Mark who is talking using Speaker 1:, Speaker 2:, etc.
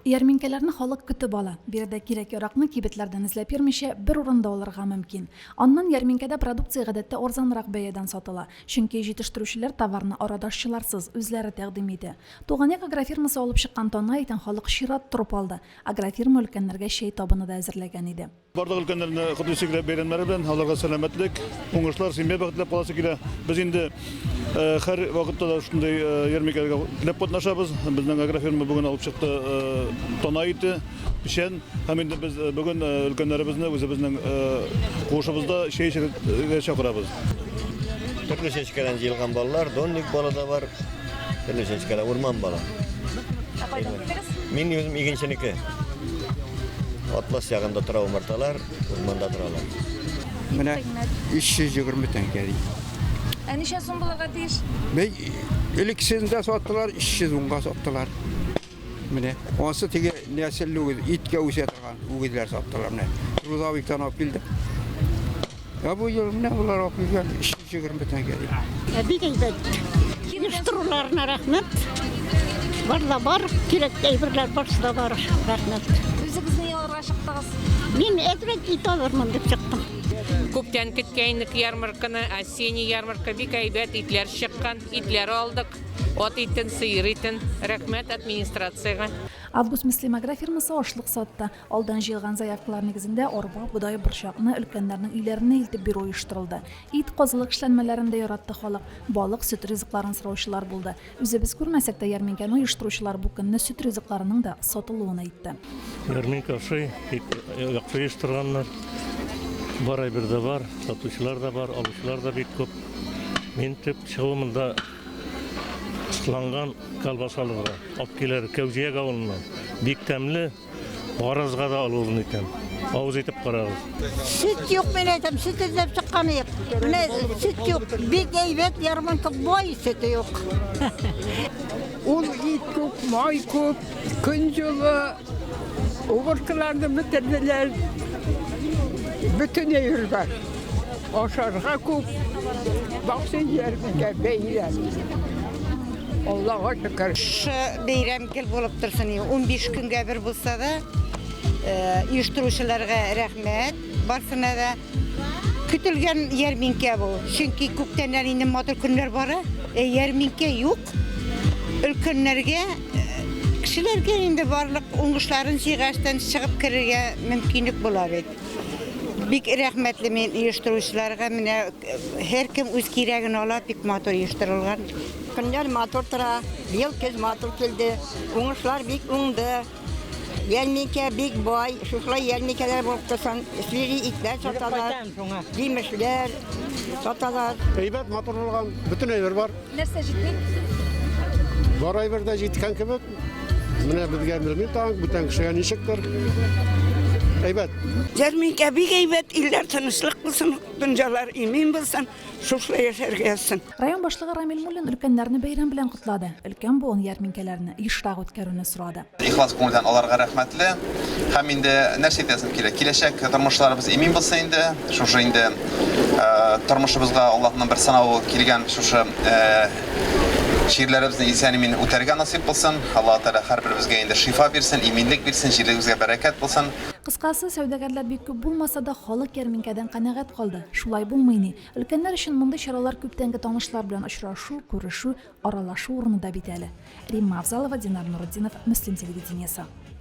Speaker 1: Ярминкаларны халык көтеп ала. Бирдә кирәк-яракны кибетләрдән эзләп йөрмичә бер урында алырга мөмкин. Аннан ярминкәдә продукция гадәттә арзанрак бәядән сатыла. Чөнки җитештерүчеләр товарны арадашчыларсыз үзләре тәкъдим итә. Туган агрофирмасы алып чыккан тонна итен халык чират торып алды. Агрофирма өлкәннәргә чәй табыны да әзерләгән иде.
Speaker 2: Бардык өлкәннәрне котлыйсы килә бәйрәмнәре белән, аларга сәламәтлек, уңышлар, семья бәхетләп каласы килә. Без инде һәр вакытта да шундый ярминкәгә килеп катнашабыз. Безнең агрофирма бүген алып чыкты тонна ите, печән, һәм инде без бүген өлкәннәребезне үзебезнең кушыбызда чәй эчәргә чакырабыз.
Speaker 3: Төрле чәчкәдән җыелган балалар, донник бала да бар, төрле чәчкәдә урман бала. Мин үзем игенченеке. Атлас ягында тора умарталар, урманда торалар.
Speaker 4: Менә 320 тәңкә ди.
Speaker 5: Ә ничә сум булырга тиеш?
Speaker 4: Бей элексендә саттылар, 310-га саттылар. Менә онсы теге нәселле иткә үсә торган үгетләр саттылар менә. Рузавиктан алып килде. Я бу ел менә булар алып килгән 320 тәңкә ди.
Speaker 6: Бик әйбәт. Оештыруларына рәхмәт. Бар да бар, кирәк әйберләр барсы да бар. Рәхмәт.
Speaker 5: Үзегез ни алырга чыктыгыз?
Speaker 6: Мин әзрәк ит алырмын дип чыктым.
Speaker 7: Күптән көткәннек ярмарканы, осенний ярмарка бик әйбәт итләр чыккан, итләр алдык. От итен, сыер итен. Рәхмәт администрациягә.
Speaker 1: Август Мөслим агрофирмасы ашлык сатты. Алдан җыелган заявкалар нигезендә арба, бодай, борчакны өлкәннәрнең өйләренә илтеп бирү оештырылды. Ит, козылык эшләнмәләрен дә яратты халык. Балык, сөт ризыкларын сораучылар булды. Үзебез күрмәсәк тә ярминкәне оештыручылар бу көнне сөт ризыкларының да сатылуын әйтте.
Speaker 8: Ярминка яхшы оештырганнар. Бар әйбердә бар, сатучылар да бар, алучылар да бик күп. Мин төп чыгымында ысыланган колбасаларга, апкилер Кәүҗәк авылыннан бик тәмле, барызга да алуын икән. Авыз итеп карагыз.
Speaker 6: Süt юк мен әйтәм, süt эзләп чыккан юк. Менә süt юк, бик әйбәт ярмарка бай süt юк.
Speaker 9: Ул ит күп, май күп, көн җылы, убыркыларны бетерделәр. Bütün eğir var. Aşarga kup, baksın yerine beyler. Allah'a şükür.
Speaker 10: Şu beyram gel bulup dursun. 15 güngə bir bulsa da, uyuşturucularga rəhmət. Barsına da kütülgən yarminke bu. Çünkü köptənlər indi motor günlər var. Yarminke yok. Ülkənlərə kişilərə indi barlıq uğuşların siğaçdan çıxıb kirəyə mümkünlük bular idi. Bik rəhmətli men uyuşturucularga menə hər kim öz kirəgini alıb bik motor uyuşturulğan.
Speaker 6: Günler motor tura, yıl kez motor geldi. Uğuşlar bik uğundu. Yarminke bik boy, şuşlar yarminkeler bulup dursan, isleri itler satalar, yemişler satalar.
Speaker 2: Әйбәт моторланган bütün әйбер бар.
Speaker 5: Нәрсә җитми?
Speaker 2: Бар әйбердә җиткән кебек. Менә безгә белмим таң, бүтән кешегә ничектер. Әйбәт.
Speaker 9: Ярминке бик әйбәт, илләр тынычлык булсын, дөньялар имин булсын, шушлай яшәргә язсын.
Speaker 1: Район башлыгы Рамил Муллин өлкәннәрне бәйрәм белән котлады. Өлкән буын ярминкәләрне ешрак үткәрүне сорады.
Speaker 11: Ихлас күңелдән аларга рәхмәтле. Һәм инде нәрсә әйтәсем кирәк? Киләчәк тормышларыбыз имин булса инде, шушы инде тормышыбызга Аллаһның бер сынавы килгән шушы şiirlərimizin isənimin ütərgə nasip bulsun. Allah Teala hər birimizə indi şifa versin, iminlik versin, şiirlərimizə bərəkət bulsun.
Speaker 1: Кыскасы, сәүдәгәрләр бик күп булмаса да халык ярминкәдән канәгать калды. Шулай булмый ни. Өлкәннәр өчен мондый чаралар күптәнге танышлар белән очрашу, күрешү, аралашу урыны да бит әле. Римма Авзалова, Динар Нуруддинов, Мөслим телевидениесе.